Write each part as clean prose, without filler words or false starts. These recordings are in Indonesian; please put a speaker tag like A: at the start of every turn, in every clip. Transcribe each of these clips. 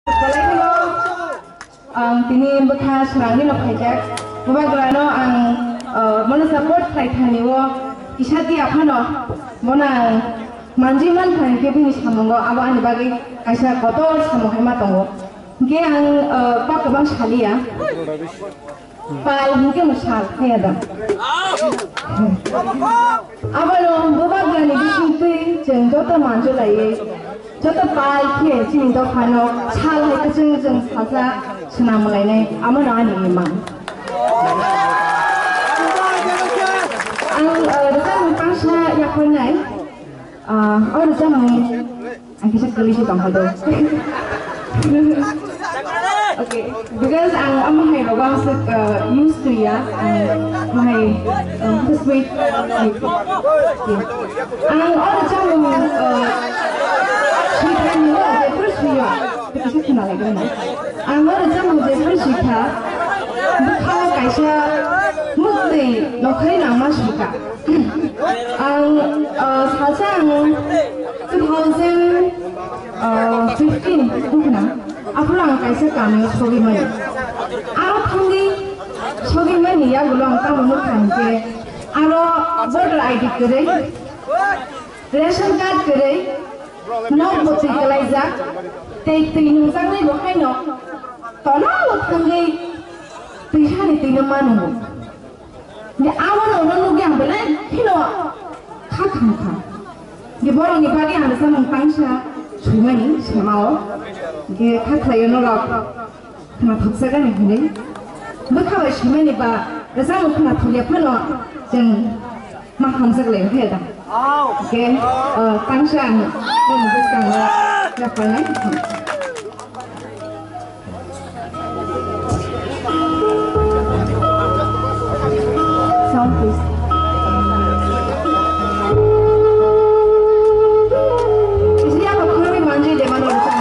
A: Assalamualaikum. Tini bekas rangi no pajak. Bapak ang mana support flight haniwo. Isati apa no? Mana manjiman kan kebini samongo awan bagi kaisa kotor samo hemat tongo. Ke ang pak bang salia. Pal mungkin masal kaya dah. Abalo bapak gani bisnitu jenggot manjo lagi. Jota pal kye sini to kano chal hai kejeng sasa senam mulai nih aman ani memang. Ang dekat bangsa yang punai, dekat ang kisah kelisi tangkal tu. Okay, because ang mahai lobang used to ya, mahai this week. Ang dekat first video, kita kenal lagi mana? Anggur aja mau jadi suka, bukan kaisa mukti lokal nama suka. Sajang 2015 bukan? Aku lang kaisa kami sogi mana? Aku tadi sogi mana ya gulang kamu bukan ke? Aku voter ID kere, ration card kere. No bukti kelaiza, tinung sang ni bukan no. Tolong tanggai pihak ni tinung manu. Ni awan orang nugi ambil hino kah. Ni borong ni pagi ada sama pangsa cuma ni semau. Ni kah layan orang kena paksa kan ni. Bukan cuma ni ba, rasa mungkin nak tulis pun no, jeng maham sekali heda. Okay, pangsa ni. Bukan apa lagi? Sound please. Isliye apa kami mandi di mana itu?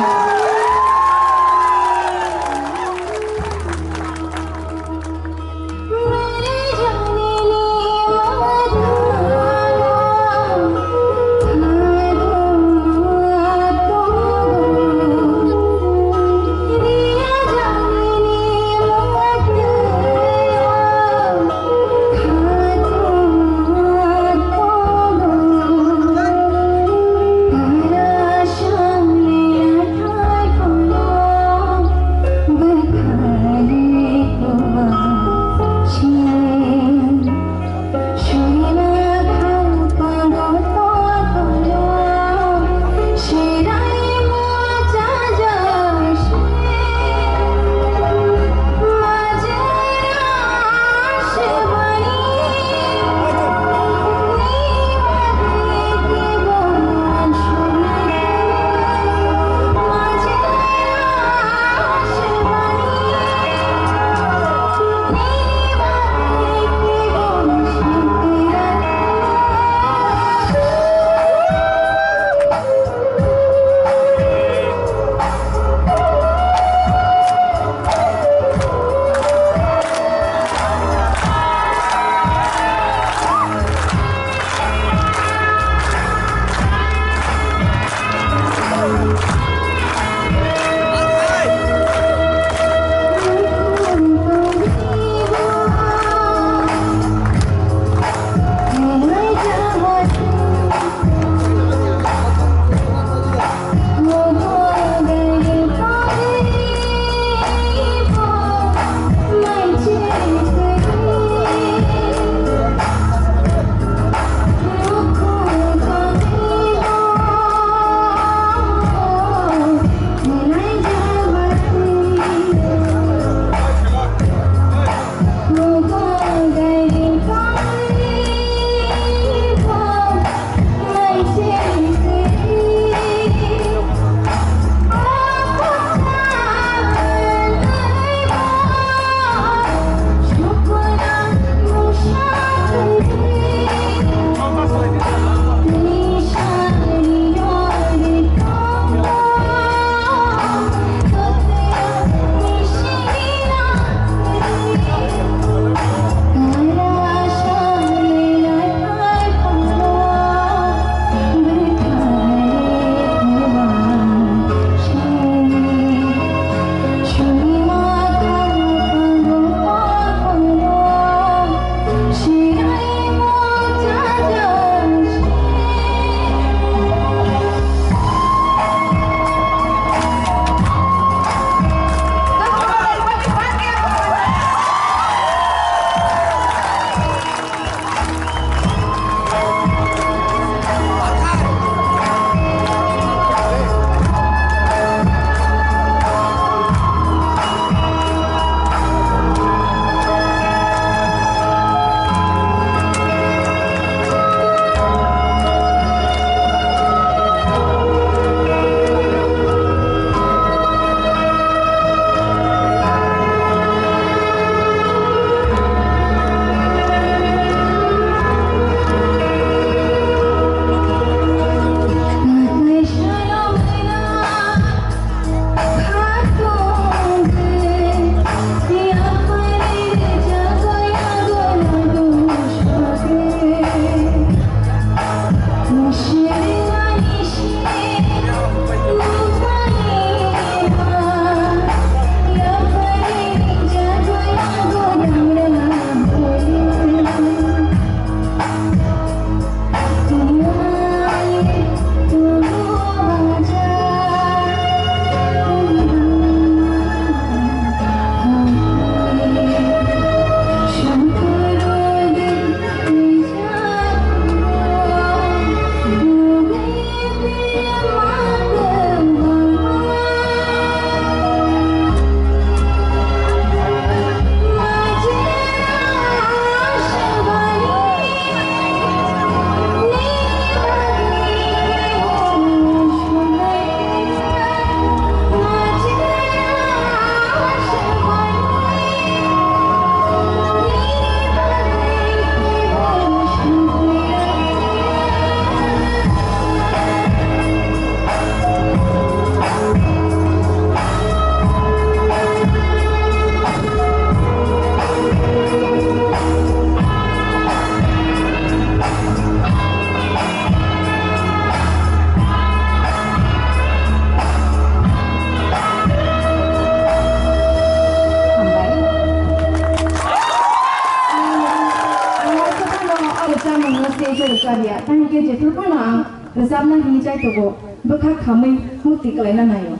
A: Australia tang ke je pun ang resapna hi jai to go bekha khamai mukti kalaina nayo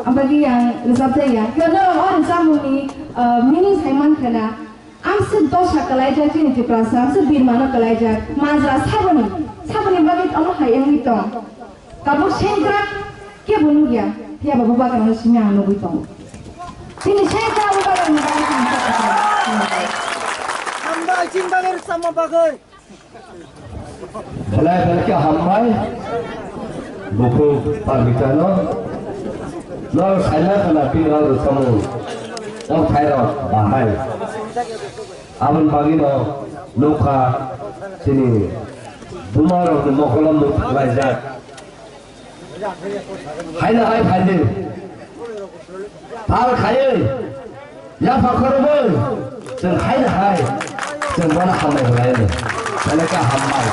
A: abagi yang resap jaya karena orang samuni mini saiman kana ang se dosha kalai ja kini ti prasa ang se birmana kalai ja mazra sabani bagi Allah hayang itu kabuk sentra ke bunu ya dia babu bagan sini anu itu sini sentra babu bagan
B: hamba cintaner sama bagai
C: Kalau mereka hambai, buku pagitano, lalu saya kena pingal semua, orang Thailand bahai, aman pagino, luka sini, bumarok mokolam lajat, hai na hai phande, tar khaye, ya fakarbo, sen hai na hai, sen mana hambai lain, mereka hambai.